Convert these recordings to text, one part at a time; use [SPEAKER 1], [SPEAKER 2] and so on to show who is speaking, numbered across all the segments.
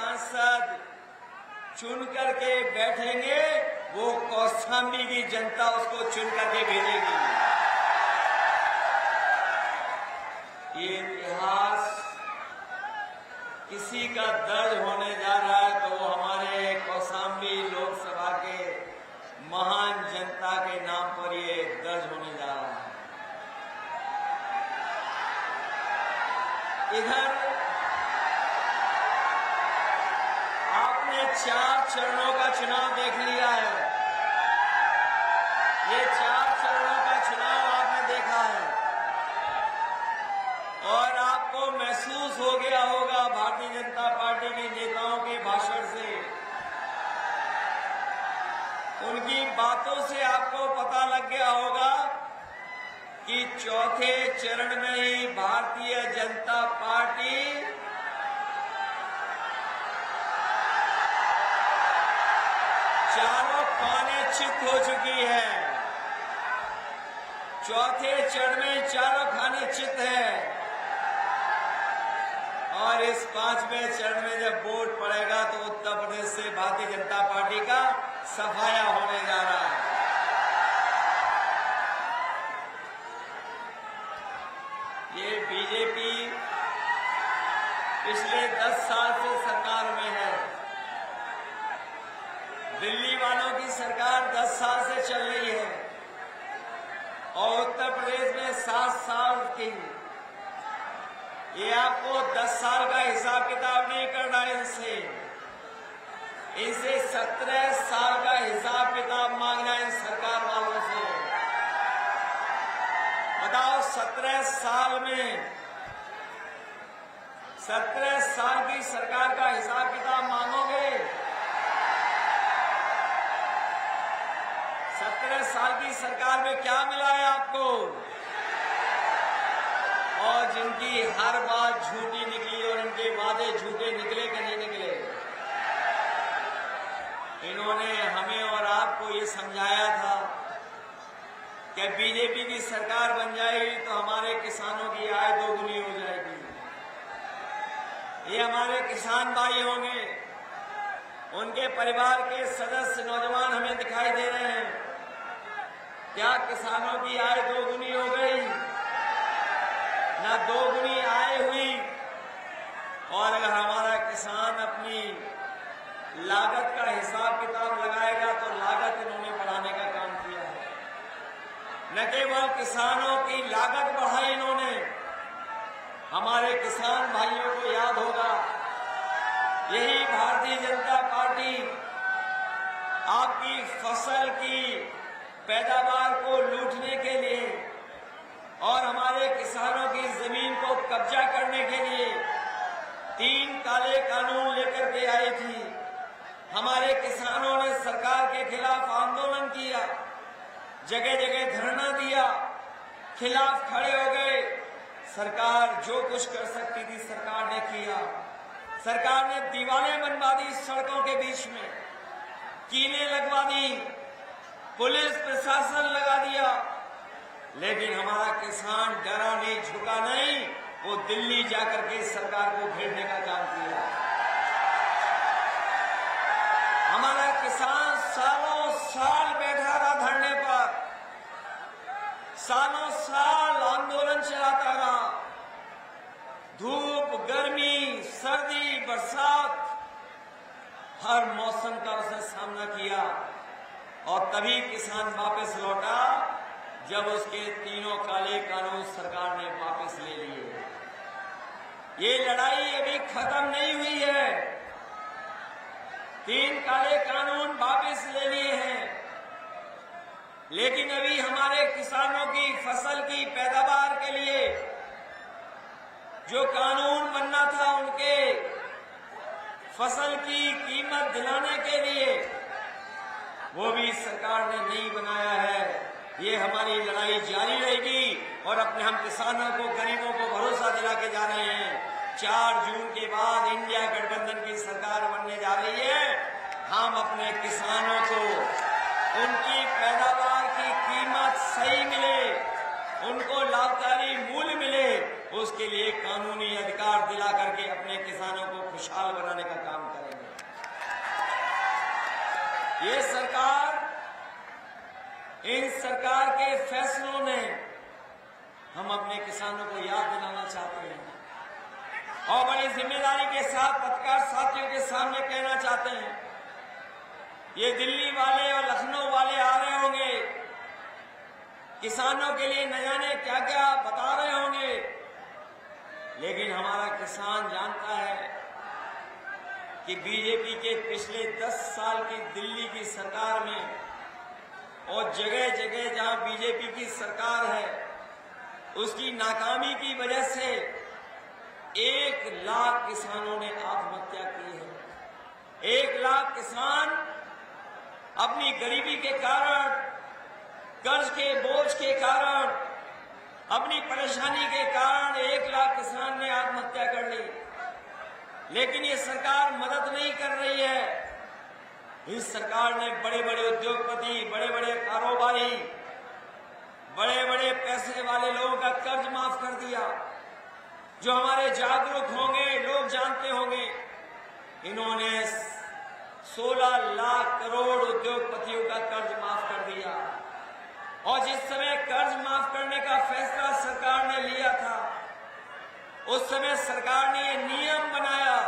[SPEAKER 1] सांसद चुन करके बैठेंगे, वो कौशाम्बी की जनता उसको चुन करके भेजेगी। ये इतिहास किसी का दर्ज होने जा रहा है तो वो हमारे कौशाम्बी लोकसभा के महान जनता के नाम पर ये दर्ज होने जा रहा है। इधर आपने 4 चरणों का चुनाव देख लिया है। ये 4 चरणों का चुनाव आपने देखा है और आपको महसूस हो गया होगा भारतीय जनता पार्टी के नेताओं के भाषण से, उनकी बातों से आपको पता लग गया होगा कि चौथे चरण में ही भारतीय जनता पार्टी चारों खाने चित हो चुकी है। चौथे चरण में चारों खाने चित है और इस 5वें चरण में जब वोट पड़ेगा तो उत्तर प्रदेश से भारतीय जनता पार्टी का सफाया होने जा रहा है। ये बीजेपी पिछले 10 साल से सरकार में है। दिल्ली वालों की सरकार 10 साल से चल रही है और उत्तर प्रदेश में 7 साल की। ये आपको 10 साल का हिसाब किताब नहीं करना है इनसे 17 साल का हिसाब किताब मांगना है सरकार वालों से। बताओ 17 साल में 17 साल की सरकार का हिसाब किताब मांगोगे? 17 साल की सरकार में क्या मिला है आपको? और जिनकी हर बात झूठी निकली और इनके वादे झूठे निकले कि नहीं निकले, इन्होंने हमें और आपको ये समझाया था कि बीजेपी की सरकार बन जाएगी तो हमारे किसानों की आय दोगुनी हो जाएगी। ये हमारे किसान भाई होंगे, उनके परिवार के सदस्य नौजवान हमें दिखाई दे रहे हैं। क्या किसानों की आय दोगुनी हो गई? ना दोगुनी आय हुई। और अगर हमारा किसान अपनी लागत का हिसाब किताब लगाएगा तो लागत इन्होंने बढ़ाने का काम किया है। न केवल किसानों की लागत बढ़ाई इन्होंने, हमारे किसान भाइयों को याद होगा यही भारतीय जनता पार्टी आपकी फसल की पैदावार को लूटने के लिए और हमारे किसानों की जमीन को कब्जा करने के लिए 3 काले कानून लेकर के आई थी। हमारे किसानों ने सरकार के खिलाफ आंदोलन किया, जगह जगह धरना दिया, खिलाफ खड़े हो गए। सरकार जो कुछ कर सकती थी सरकार ने किया। सरकार ने दीवारें बनवा दी सड़कों के बीच में, कीलें लगवा दी, पुलिस प्रशासन लगा दिया, लेकिन हमारा किसान डरा नहीं, झुका नहीं। वो दिल्ली जाकर के सरकार को घेरने का काम किया। हमारा किसान सालों साल बैठा रहा धरने पर, सालों साल आंदोलन चलाता रहा। धूप, गर्मी, सर्दी, बरसात, हर मौसम का उसने सामना किया और तभी किसान वापस लौटा जब उसके 3 काले कानून सरकार ने वापस ले लिए। ये लड़ाई अभी खत्म नहीं हुई है। 3 काले कानून वापस ले लिए हैं, लेकिन अभी हमारे किसानों की फसल की पैदावार के लिए जो कानून बनना था, उनके फसल की कीमत दिलाने के लिए, वो भी सरकार ने नहीं बनाया है। ये हमारी लड़ाई जारी रहेगी और अपने हम किसानों को, गरीबों को भरोसा दिला के जा रहे हैं। 4 जून के बाद इंडिया गठबंधन की सरकार बनने जा रही है। हम अपने किसानों को उनकी पैदावार की कीमत सही मिले, उनको लाभकारी मूल्य मिले, उसके लिए कानूनी अधिकार दिला करके अपने किसानों को खुशहाल बनाने का काम करें। ये सरकार, इन सरकार के फैसलों ने हम अपने किसानों को याद दिलाना चाहते हैं और बड़ी जिम्मेदारी के साथ पत्रकार साथियों के सामने कहना चाहते हैं, ये दिल्ली वाले और लखनऊ वाले आ रहे होंगे, किसानों के लिए न जाने क्या क्या बता रहे होंगे, लेकिन हमारा किसान जानता है कि बीजेपी के पिछले 10 साल की दिल्ली की सरकार में और जगह जगह जहां बीजेपी की सरकार है, उसकी नाकामी की वजह से 1 लाख किसानों ने आत्महत्या की है। 1 लाख किसान अपनी गरीबी के कारण, कर्ज के बोझ के कारण, अपनी परेशानी के कारण 1 लाख किसान ने आत्महत्या कर ली। लेकिन ये सरकार मदद नहीं कर रही है। इस सरकार ने बड़े बड़े उद्योगपति, बड़े बड़े कारोबारी, बड़े बड़े पैसे वाले लोगों का कर्ज माफ कर दिया। जो हमारे जागरूक होंगे, लोग जानते होंगे, इन्होंने 16 लाख करोड़ उद्योगपतियों का कर्ज माफ कर दिया। और जिस समय कर्ज माफ करने का फैसला सरकार ने लिया था, उस समय सरकार ने ये नियम बनाया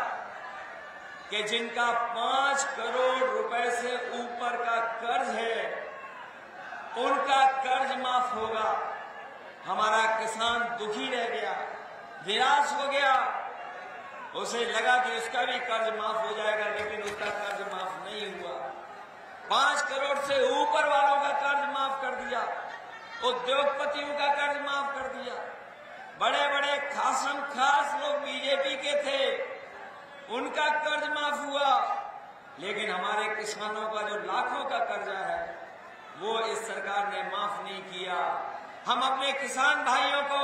[SPEAKER 1] कि जिनका 5 करोड़ रुपए से ऊपर का कर्ज है, उनका कर्ज माफ होगा। हमारा किसान दुखी रह गया, निराश हो गया, उसे लगा कि उसका भी कर्ज माफ हो जाएगा, लेकिन उसका कर्ज माफ नहीं हुआ। 5 करोड़ से ऊपर वालों का कर्ज माफ कर दिया, उद्योगपतियों का कर्ज माफ कर दिया। बड़े बड़े खासम खास लोग बीजेपी के थे, उनका कर्ज माफ हुआ, लेकिन हमारे किसानों का जो लाखों का कर्जा है, वो इस सरकार ने माफ नहीं किया। हम अपने किसान भाइयों को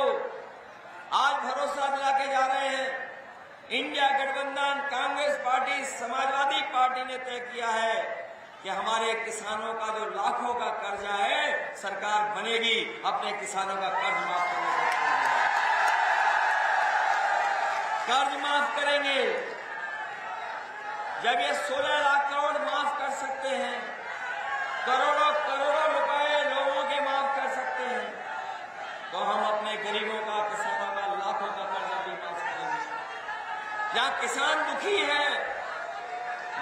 [SPEAKER 1] आज भरोसा दिला के जा रहे हैं। इंडिया गठबंधन, कांग्रेस पार्टी, समाजवादी पार्टी ने तय किया है कि हमारे किसानों का जो लाखों का कर्जा है, सरकार बनेगी अपने किसानों का कर्ज माफ करने का। कर्ज माफ करेंगे। जब ये 16 लाख करोड़ माफ कर सकते हैं, करोड़ों करोड़ों रुपए लोगों के माफ कर सकते हैं, तो हम अपने गरीबों का, किसानों का लाखों का कर्जा भी माफ करेंगे। जहां किसान दुखी है,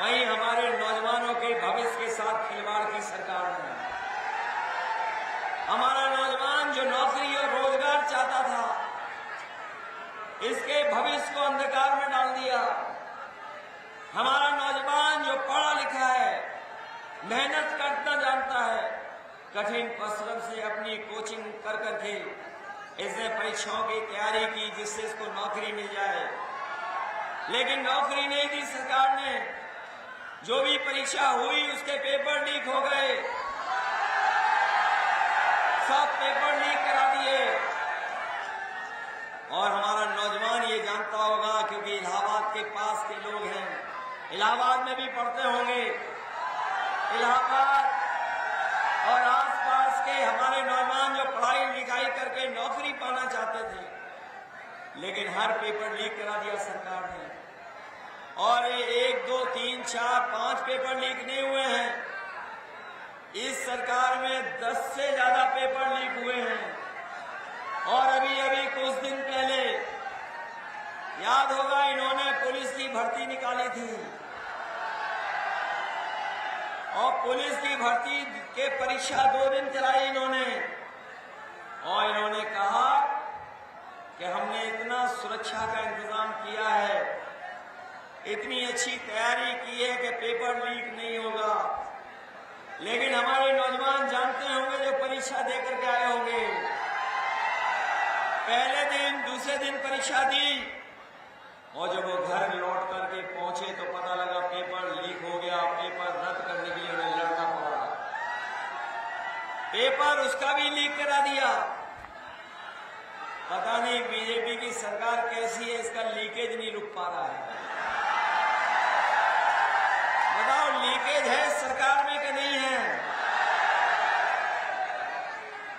[SPEAKER 1] वहीं हमारे नौजवानों के भविष्य के साथ खिलवाड़ की सरकार है। हमारा नौजवान जो नौकरी और रोजगार चाहता था, इसके भविष्य को अंधकार में डाल दिया। हमारा नौजवान जो पढ़ा लिखा है, मेहनत करना जानता है, कठिन परिश्रम से अपनी कोचिंग कर करके इसने परीक्षाओं की तैयारी की, जिससे इसको नौकरी मिल जाए, लेकिन नौकरी नहीं दी सरकार ने। जो भी परीक्षा हुई, उसके पेपर लीक हो गए, सब पेपर लीक करा दिए। और हमारा नौजवान ये जानता होगा, क्योंकि इलाहाबाद के पास के लोग हैं, इलाहाबाद में भी पढ़ते होंगे। इलाहाबाद और आसपास के हमारे नौजवान जो पढ़ाई लिखाई करके नौकरी पाना चाहते थे, लेकिन हर पेपर लीक करा दिया सरकार ने। और ये 1, 2, 3, 4, 5 पेपर लीक नहीं हुए हैं, इस सरकार में 10 से ज्यादा पेपर लीक हुए हैं। और अभी अभी कुछ दिन पहले याद होगा, इन्होंने पुलिस की भर्ती निकाली थी, और पुलिस की भर्ती के परीक्षा 2 दिन चलाई इन्होंने, और इन्होंने कहा कि हमने इतना सुरक्षा का इंतजाम किया है, इतनी अच्छी तैयारी की है कि पेपर लीक नहीं होगा। लेकिन हमारे नौजवान जानते होंगे, जो परीक्षा देकर के आए होंगे, पहले दिन, दूसरे दिन परीक्षा दी, और जब वो घर लौट करके पहुंचे तो पता लगा पेपर लीक हो गया। पेपर रद्द करने के लिए उन्हें लड़ना पड़ा, पेपर उसका भी लीक करा दिया। पता नहीं बीजेपी की सरकार कैसी है, इसका लीकेज नहीं रुक पा रहा है। बताओ, लीकेज है सरकार में कि नहीं है?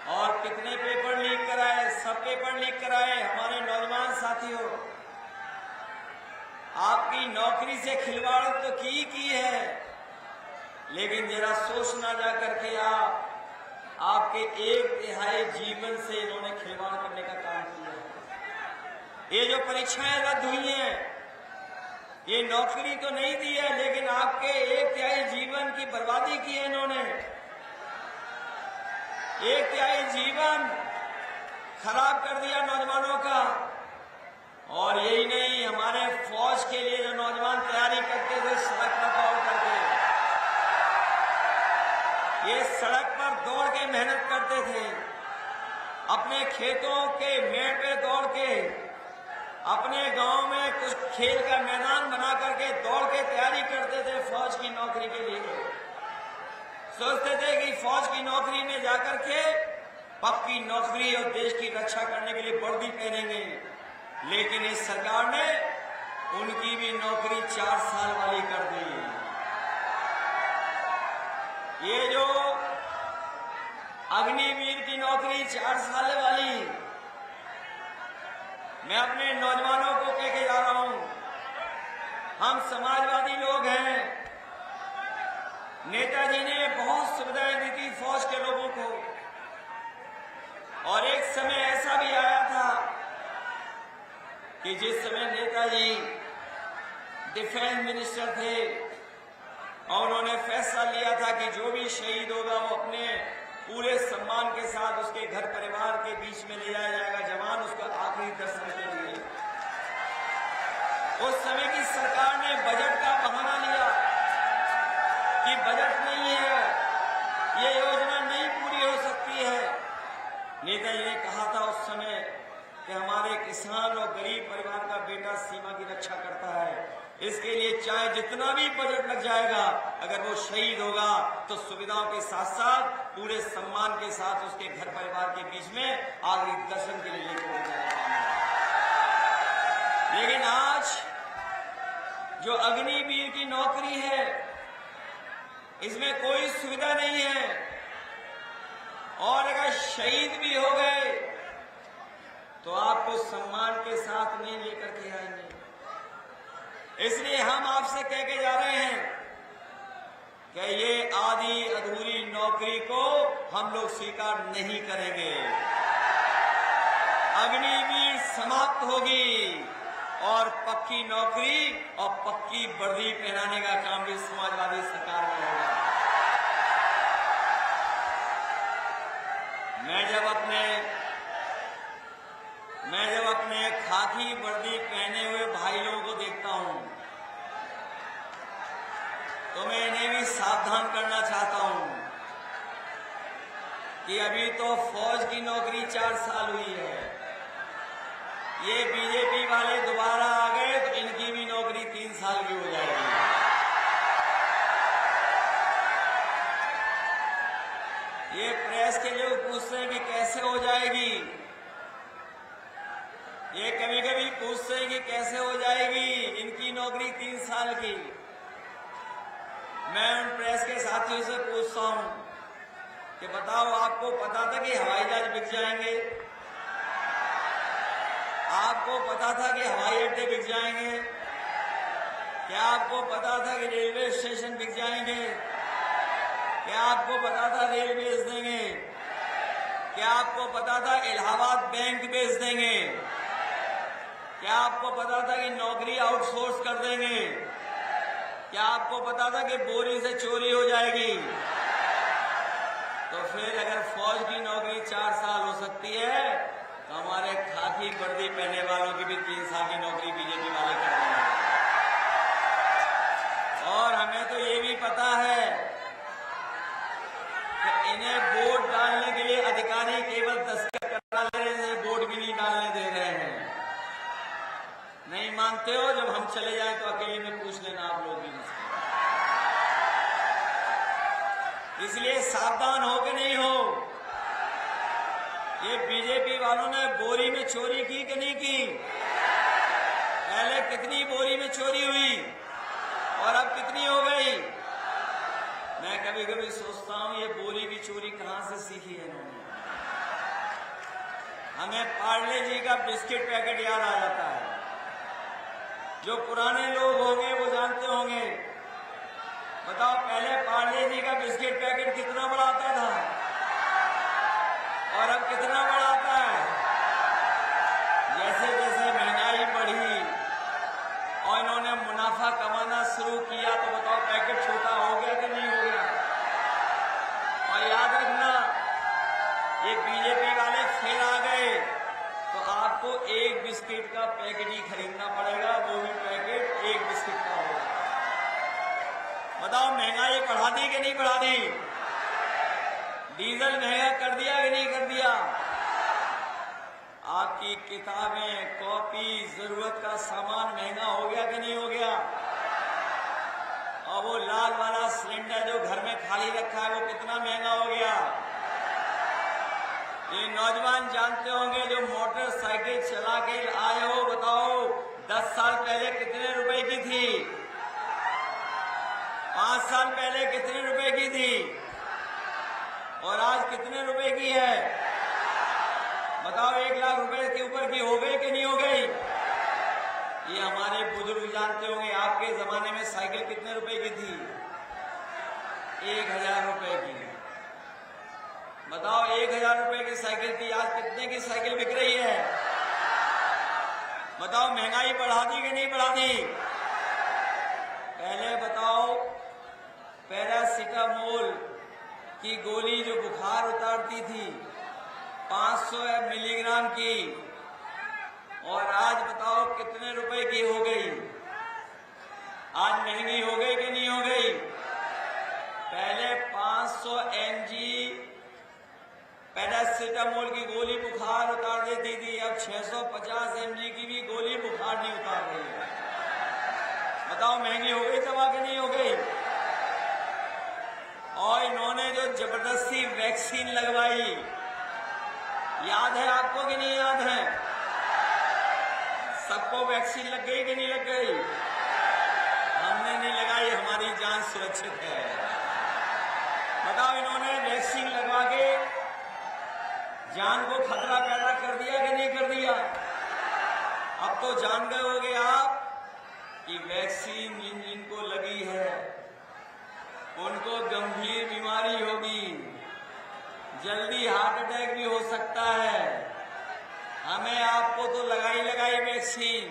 [SPEAKER 1] और कितने पेपर लीक कराए? सब पेपर लीक कराए। हमारे नौजवान साथियों, आपकी नौकरी से खिलवाड़ तो की है, लेकिन जरा सोचना जा करके आपके 1/3 जीवन से इन्होंने खिलवाड़ करने का काम किया है। ये जो परीक्षाएं रद्द हुई हैं, ये नौकरी तो नहीं दी है, लेकिन आपके 1/3 जीवन की बर्बादी की है इन्होंने। 1/3 जीवन खराब कर दिया नौजवानों का। और यही नहीं, हमारे फौज के लिए जो नौजवान तैयारी करते थे सड़क पर दौड़ करके, ये सड़क पर दौड़ के मेहनत करते थे, अपने खेतों के मेड़ पे दौड़ के, अपने गांव में कुछ खेल का मैदान बना करके दौड़ के तैयारी करते थे फौज की नौकरी के लिए। सोचते थे कि फौज की नौकरी में जाकर के पक्की नौकरी और देश की रक्षा करने के लिए वर्दी पहनेंगे। लेकिन इस सरकार ने उनकी भी नौकरी 4 साल वाली कर दी। ये जो अग्निवीर की नौकरी 4 साल वाली, मैं अपने नौजवानों को कह के जा रहा हूं, हम समाजवादी लोग हैं। नेताजी ने बहुत सुविधाएं दी थी फौज के लोगों को, और एक समय ऐसा भी आया था कि जिस समय नेताजी डिफेंस मिनिस्टर थे और उन्होंने फैसला लिया था कि जो भी शहीद होगा वो अपने पूरे सम्मान के साथ उसके घर परिवार के बीच में ले जाया जाएगा, जवान उसको आखिरी दर्शन के लिए। उस समय की सरकार ने बजट का बहाना लिया कि बजट नहीं है, ये योजना नहीं पूरी हो सकती है। नेताजी ने कहा था उस समय कि हमारे किसान और गरीब परिवार का बेटा सीमा की रक्षा करता है, इसके लिए चाहे जितना भी बजट लग जाएगा, अगर वो शहीद होगा तो सुविधाओं के साथ साथ पूरे सम्मान के साथ उसके घर परिवार के बीच में आखिरी दर्शन के लिए लेकर जाएगा। लेकिन आज जो अग्निवीर की नौकरी है, इसमें कोई सुविधा नहीं है, और अगर शहीद भी हो गए तो आपको सम्मान के साथ नहीं लेकर के आएंगे। इसलिए हम आपसे कह के जा रहे हैं कि ये आधी अधूरी नौकरी को हम लोग स्वीकार नहीं करेंगे। अग्निवीर समाप्त होगी और पक्की नौकरी और पक्की वर्दी पहनाने का काम भी समाजवादी सरकार में होगा। मैं जब अपने खाकी वर्दी पहने हुए भाई लोगों को देखता हूं तो मैं इन्हें भी सावधान करना चाहता हूं कि अभी तो फौज की नौकरी 4 साल हुई है, ये बीजेपी वाले दोबारा आ गए तो इनकी भी नौकरी 3 साल की हो जाएगी। ये प्रेस के लोग पूछते हैं कि कैसे हो जाएगी, ये कभी कभी पूछते हैं कि कैसे हो जाएगी इनकी नौकरी 3 साल की। मैं उन प्रेस के साथियों से पूछता हूं कि बताओ, आपको पता था कि हवाई जहाज बिक जाएंगे? आपको पता था कि हवाई अड्डे बिक जाएंगे? क्या आपको पता था कि रेलवे स्टेशन बिक जाएंगे? क्या आपको पता था रेल बेच देंगे? क्या आपको पता था इलाहाबाद बैंक बेच देंगे? क्या आपको पता था कि नौकरी आउटसोर्स कर देंगे? क्या आपको पता था कि बोरी से चोरी हो जाएगी? तो फिर अगर फौज की नौकरी 4 साल हो सकती है तो हमारे खाकी वर्दी पहनने वालों की भी 3 साल की नौकरी बीजेपी वाले कर देंगे। और हमें तो ये भी पता है कि इन्हें वोट डालने के लिए अधिकारी केवल दस्तखत करा ले रहे हैं, वोट भी नहीं डालने दे रहे हैं। नहीं मानते हो, जब हम चले जाएं तो अकेले में पूछ लेना आप लोग भी। इसलिए सावधान हो कि नहीं हो। ये बीजेपी वालों ने बोरी में चोरी की कि नहीं की? पहले कितनी बोरी में चोरी हुई और अब कितनी हो गई? मैं कभी कभी सोचता हूं ये बोरी की चोरी कहां से सीखी है इन्होंने। हमें पार्ले जी का बिस्किट पैकेट याद आ जाता है। जो पुराने लोग होंगे वो जानते होंगे। बताओ, पहले पार्ले पैकेट कितना बढ़ाता था और अब कितना बढ़ाता है। जैसे जैसे महंगाई बढ़ी और इन्होंने मुनाफा कमाना शुरू किया तो बताओ पैकेट छोटा हो गया कि नहीं हो गया। और याद रखना, ये बीजेपी वाले फिर आ गए तो आपको एक बिस्किट का पैकेट ही खरीदना पड़ेगा, वो भी पैकेट एक बिस्किट का होगा। बताओ महंगाई बढ़ा दी कि नहीं बढ़ा दी? डीजल महंगा कर दिया कि नहीं कर दिया? आपकी किताबें, कॉपी, जरूरत का सामान महंगा हो गया कि नहीं हो गया? और वो लाल वाला सिलेंडर जो घर में खाली रखा है वो कितना महंगा हो गया? ये नौजवान जानते होंगे जो मोटरसाइकिल चला के आए हो, बताओ 10 साल पहले कितने रुपए की थी? 5 साल पहले कितने रुपए की थी और आज कितने रुपए की है? बताओ 1 लाख रुपए के ऊपर की हो गई कि नहीं हो गई? ये हमारे बुजुर्ग जानते होंगे, आपके जमाने में साइकिल कितने रुपए की थी? 1000 रुपए की। बताओ 1000 रुपए की साइकिल थी, आज कितने की साइकिल बिक रही है? बताओ महंगाई बढ़ा दी कि नहीं बढ़ा दी? पहले बताओ पैरासीटामोल की गोली जो बुखार उतारती थी 500 मिलीग्राम की, और आज बताओ कितने रुपए की हो गई? आज महंगी हो गई कि नहीं हो गई? पहले 500 mg पैरासीटामोल की गोली बुखार उतार देती थी, अब 650 mg की भी गोली बुखार नहीं उतार रही है। बताओ महंगी हो गई दवा कि नहीं हो गई? और इन्होंने जो जबरदस्ती वैक्सीन लगवाई, याद है आपको कि नहीं याद है? सबको वैक्सीन लग गई कि नहीं लग गई? हमने नहीं लगाई, हमारी जान सुरक्षित है। बताओ इन्होंने वैक्सीन लगवा के जान को खतरा पैदा कर दिया कि नहीं कर दिया? अब तो जान गए होगे आप कि वैक्सीन जिन जिनको लगी है उनको गंभीर बीमारी होगी, जल्दी हार्ट अटैक भी हो सकता है। हमें आपको तो लगाई वैक्सीन,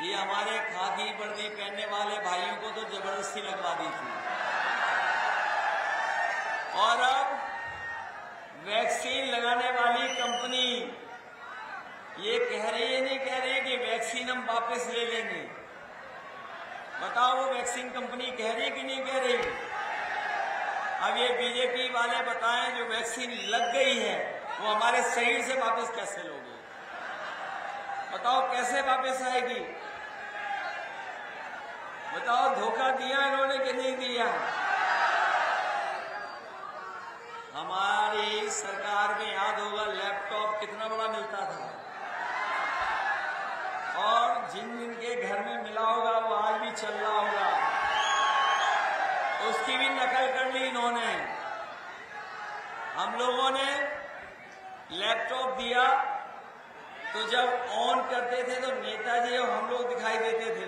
[SPEAKER 1] ये हमारे खाकी वर्दी पहनने वाले भाइयों को तो जबरदस्ती लगवा दी थी। और अब वैक्सीन लगाने वाली कंपनी ये कह रही है, नहीं कह रही है कि वैक्सीन हम वापस ले लेंगे। बताओ वो वैक्सीन कंपनी कह रही कि नहीं कह रही? अब ये बीजेपी वाले बताएं जो वैक्सीन लग गई है वो हमारे शरीर से वापस कैसे लोगे? बताओ कैसे वापस आएगी? बताओ धोखा दिया इन्होंने कि नहीं दिया? हमारी सरकार में याद होगा लैपटॉप कितना बड़ा मिलता था, और जिन जिन के घर में मिला होगा वो आज भी चल रहा होगा, उसकी भी नकल कर ली इन्होंने। हम लोगों ने लैपटॉप दिया तो जब ऑन करते थे तो नेताजी और हम लोग दिखाई देते थे,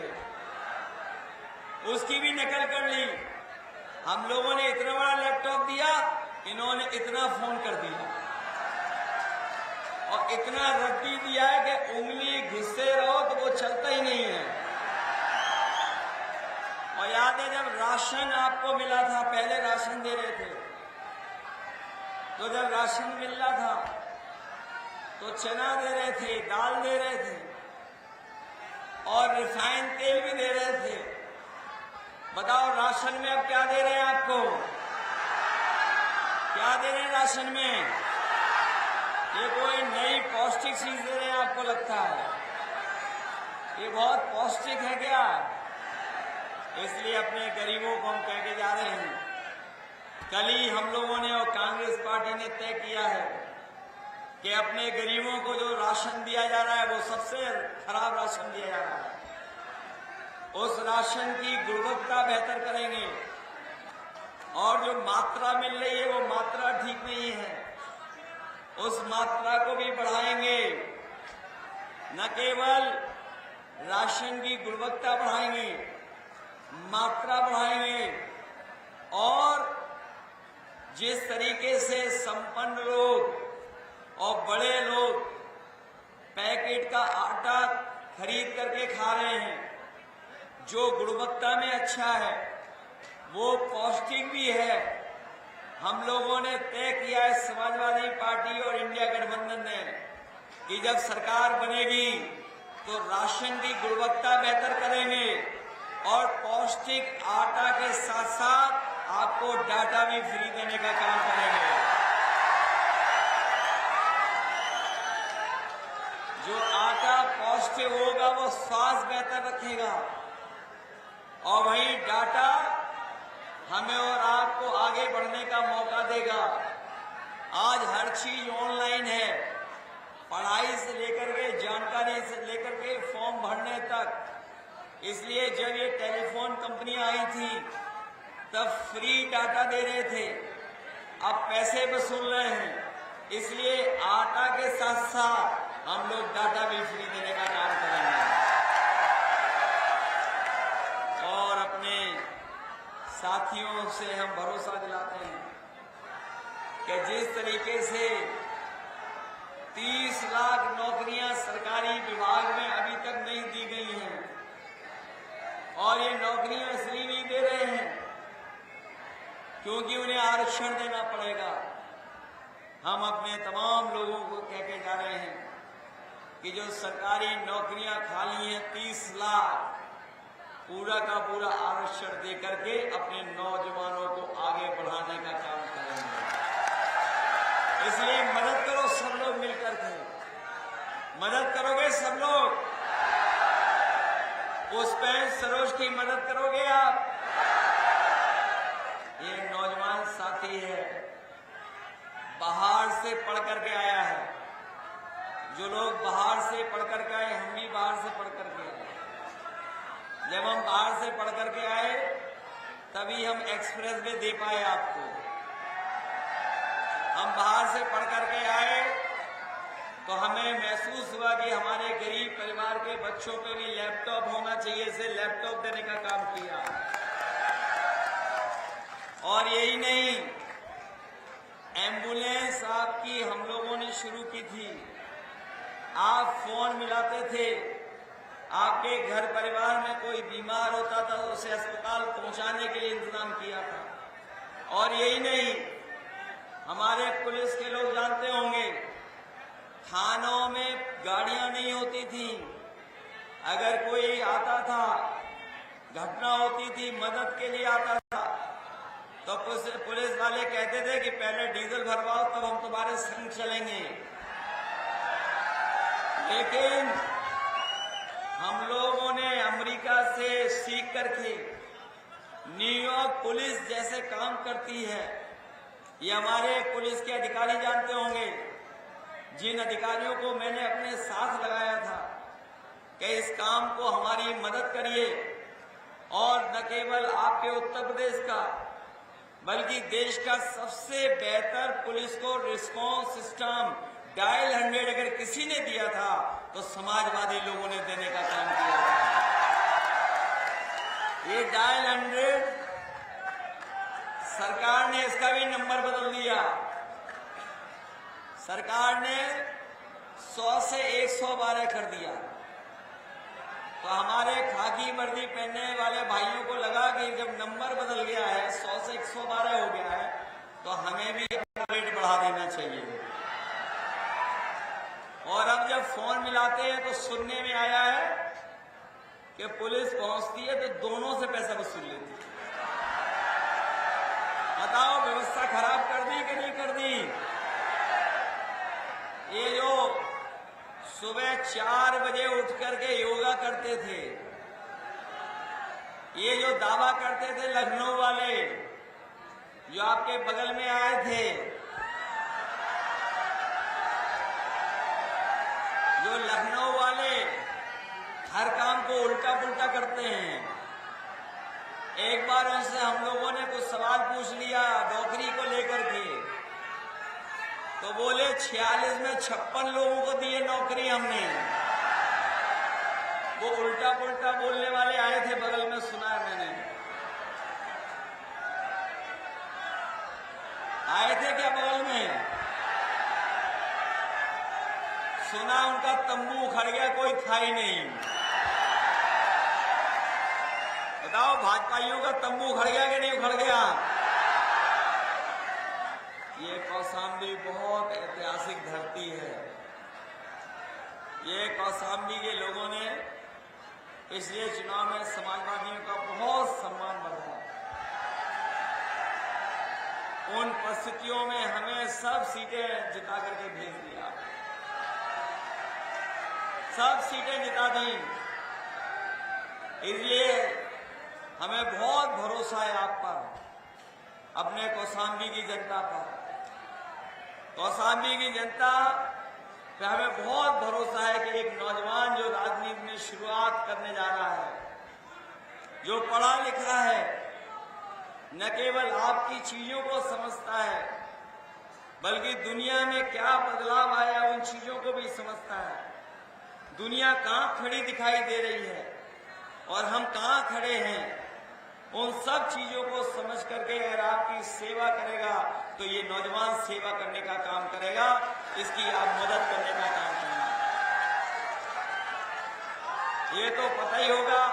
[SPEAKER 1] उसकी भी नकल कर ली। हम लोगों ने इतना बड़ा लैपटॉप दिया, इन्होंने इतना फोन कर दिया और इतना रद्दी दिया है कि उंगली घिसते रहो तो वो चलता ही नहीं है। और याद है जब राशन आपको मिला था, पहले राशन दे रहे थे, तो जब राशन मिल रहा था तो चना दे रहे थे, दाल दे रहे थे और रिफाइंड तेल भी दे रहे थे। बताओ राशन में अब क्या दे रहे हैं आपको? क्या दे रहे हैं राशन में? ये कोई नई पौष्टिक चीज दे रहे हैं आपको लगता है? ये बहुत पौष्टिक है क्या? इसलिए अपने गरीबों को हम कह के जा रहे हैं, कल ही हम लोगों ने और कांग्रेस पार्टी ने तय किया है कि अपने गरीबों को जो राशन दिया जा रहा है वो सबसे खराब राशन दिया जा रहा है, उस राशन की गुणवत्ता बेहतर करेंगे। और जो मात्रा मिल रही है वो मात्रा ठीक नहीं है, उस मात्रा को भी बढ़ाएंगे। न केवल राशन की गुणवत्ता बढ़ाएंगे, मात्रा बढ़ाएंगे और जिस तरीके से संपन्न लोग और बड़े लोग पैकेट का आटा खरीद करके खा रहे हैं, जो गुणवत्ता में अच्छा है, वो पौष्टिक भी है, हम लोगों ने तय किया है समाजवादी पार्टी और इंडिया गठबंधन ने कि जब सरकार बनेगी तो राशन की गुणवत्ता बेहतर करेंगे और पौष्टिक आटा के साथ साथ आपको डाटा भी फ्री देने का काम करेंगे। जो आटा पौष्टिक होगा वो स्वास्थ्य बेहतर रखेगा और वही डाटा हमें और आपको आगे बढ़ने का मौका देगा। आज हर चीज ऑनलाइन है, पढ़ाई से लेकर के जानकारी से लेकर के फॉर्म भरने तक। इसलिए जब ये टेलीफोन कंपनियां आई थी तब फ्री डाटा दे रहे थे, अब पैसे वसूल रहे हैं। इसलिए आटा के साथ साथ हम लोग डाटा भी फ्री देने का काम करेंगे और अपने साथियों से हम भरोसा दिलाते हैं कि जिस तरीके से 30 लाख नौकरियां सरकारी विभाग में अभी तक नहीं दी गई हैं और ये नौकरियां इसलिए नहीं दे रहे हैं क्योंकि उन्हें आरक्षण देना पड़ेगा। हम अपने तमाम लोगों को कह के जा रहे हैं कि जो सरकारी नौकरियां खाली हैं 30 लाख, पूरा का पूरा आरक्षण दे करके अपने नौजवानों को आगे बढ़ाने का काम करेंगे। इसलिए मदद करो सब लोग मिलकर के, मदद करोगे सब लोग, पुष्पेंद्र सरोज की मदद करोगे आप। ये नौजवान साथी है, बाहर से पढ़ करके आया है। जो लोग बाहर से पढ़ करके आए, हम भी बाहर से पढ़ करके आए। जब हम बाहर से पढ़ करके आए तभी हम एक्सप्रेस वे दे पाए आपको। हम बाहर से पढ़ करके आए तो हमें महसूस हुआ कि हमारे गरीब परिवार के बच्चों पे भी लैपटॉप होना चाहिए, से लैपटॉप देने का काम किया। और यही नहीं, एम्बुलेंस आपकी हम लोगों ने शुरू की थी। आप फोन मिलाते थे, आपके घर परिवार में कोई बीमार होता था तो उसे अस्पताल पहुंचाने के लिए इंतजाम किया था। और यही नहीं, हमारे पुलिस के लोग जानते होंगे, थानों में गाड़ियां नहीं होती थी। अगर कोई आता था, घटना होती थी, मदद के लिए आता था, तो पुलिस वाले कहते थे कि पहले डीजल भरवाओ तब हम तुम्हारे संग चलेंगे। लेकिन हम लोगों ने अमेरिका से सीख करके न्यूयॉर्क पुलिस जैसे काम करती है, ये हमारे पुलिस के अधिकारी जानते होंगे, जिन अधिकारियों को मैंने अपने साथ लगाया था कि इस काम को हमारी मदद करिए। और न केवल आपके उत्तर प्रदेश का बल्कि देश का सबसे बेहतर पुलिस को रिस्पॉन्स सिस्टम डायल 100 अगर किसी ने दिया था तो समाजवादी लोगों ने देने का काम किया था। ये डायल 100 सरकार ने इसका भी नंबर बदल दिया। सरकार ने 100 से 112 कर दिया। तो हमारे खाकी वर्दी पहनने वाले भाइयों को लगा कि जब नंबर बदल गया है, 100 से 112 हो गया है, तो हमें भी अपना रेट बढ़ा देना चाहिए। और अब जब फोन मिलाते हैं तो सुनने में आया है कि पुलिस पहुंचती है तो दोनों से पैसा वसूल लेती है। बताओ, व्यवस्था खराब कर दी कि नहीं कर दी? ये जो सुबह 4 बजे उठ करके योगा करते थे, ये जो दावा करते थे लखनऊ वाले जो आपके बगल में आए थे, जो लखनऊ वाले हर काम को उल्टा पुल्टा करते हैं। एक बार उनसे हम लोगों ने कुछ सवाल पूछ लिया नौकरी को लेकर के, तो बोले 46 में 56 लोगों को दिए नौकरी हमने। वो उल्टा पुल्टा बोलने वाले आए थे बगल में, सुना है मैंने। आए थे क्या बगल में? सुना उनका तंबू उखड़ गया, कोई था ही नहीं। बताओ भाजपाइयों का तंबू उखड़ गया कि नहीं उखड़ गया? ये कौशाम्बी बहुत ऐतिहासिक धरती है। ये कौशाम्बी के लोगों ने पिछले चुनाव में समाजवादियों का बहुत सम्मान बढ़ाया। उन परिस्थितियों में हमें सब सीटें जिता करके भेज दिया, सब सीटें जिता दी। इसलिए हमें बहुत भरोसा है आप पर, अपने कौशाम्बी की जनता पर। कौशाम्बी की जनता पे हमें बहुत भरोसा है कि एक नौजवान जो राजनीति में शुरुआत करने जा रहा है, जो पढ़ा लिखा है, न केवल आपकी चीजों को समझता है बल्कि दुनिया में क्या बदलाव आया उन चीजों को भी समझता है। दुनिया कहां खड़ी दिखाई दे रही है और हम कहां खड़े हैं, उन सब चीजों को समझ करके अगर आपकी सेवा करेगा तो ये नौजवान सेवा करने का काम करेगा, इसकी आप मदद करने का काम करेंगे। ये तो पता ही होगा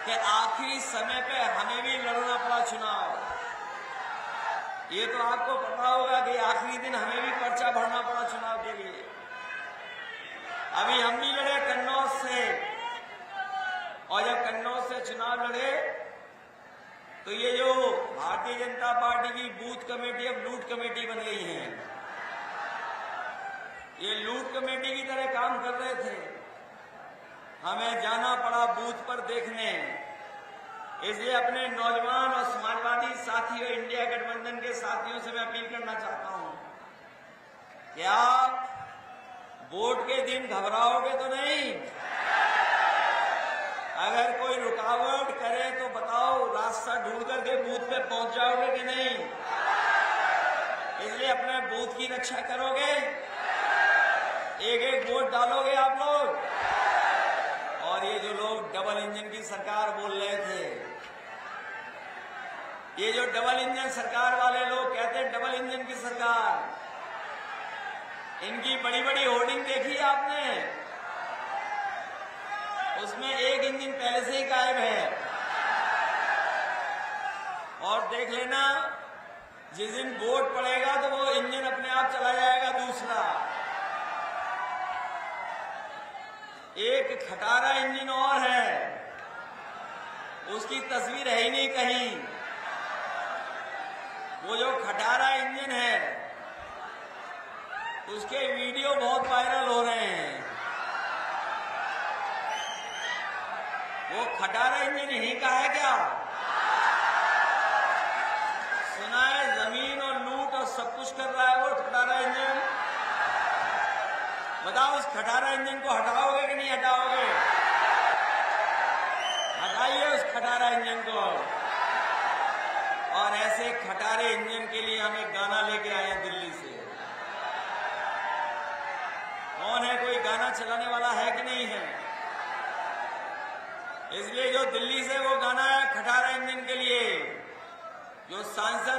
[SPEAKER 1] कि आखिरी समय पे हमें भी लड़ना पड़ा चुनाव। ये तो आपको पता होगा कि आखिरी दिन हमें भी पर्चा भरना पड़ा चुनाव के लिए। अभी हम भी लड़े कन्नौज से, और जब कन्नौज से चुनाव लड़े तो ये जो भारतीय जनता पार्टी की बूथ कमेटी अब लूट कमेटी बन गई है। ये लूट कमेटी की तरह काम कर रहे थे। हमें जाना पड़ा बूथ पर देखने। इसलिए अपने नौजवान और समाजवादी साथियों, इंडिया गठबंधन के साथियों से मैं अपील करना चाहता हूं कि आप वोट के दिन घबराओगे तो नहीं। अगर कोई रुकावट करे तो बताओ, रास्ता ढूंढ करके बूथ पे पहुंच जाओगे कि नहीं? इसलिए अपने बूथ की रक्षा करोगे, एक एक वोट डालोगे आप लोग। और ये जो लोग डबल इंजन की सरकार बोल रहे थे, ये जो डबल इंजन सरकार वाले लोग कहते हैं डबल इंजन की सरकार, इनकी बड़ी बड़ी होर्डिंग देखी है आपने? उसमें एक इंजन पहले से ही गायब है। और देख लेना, जिस दिन वोट पड़ेगा तो वो इंजन अपने आप चला जाएगा दूसरा। एक खटारा इंजन और है, उसकी तस्वीर है ही नहीं कहीं। वो जो खटारा इंजन है उसके वीडियो बहुत वायरल हो रहे हैं। वो खटारा इंजन यहीं का है क्या? सुना है जमीन और लूट और सब कुछ कर रहा है वो खटारा इंजन। बताओ, उस खटारा इंजन को हटाओगे कि नहीं हटाओगे? हटाइए उस खटारा इंजन को। और ऐसे खटारे इंजन के लिए हम एक गाना लेके आए हैं दिल्ली से। कौन है? कोई गाना चलाने वाला है कि नहीं है? इसलिए जो दिल्ली से वो गाना है खटारा इंजन के लिए, जो सांसद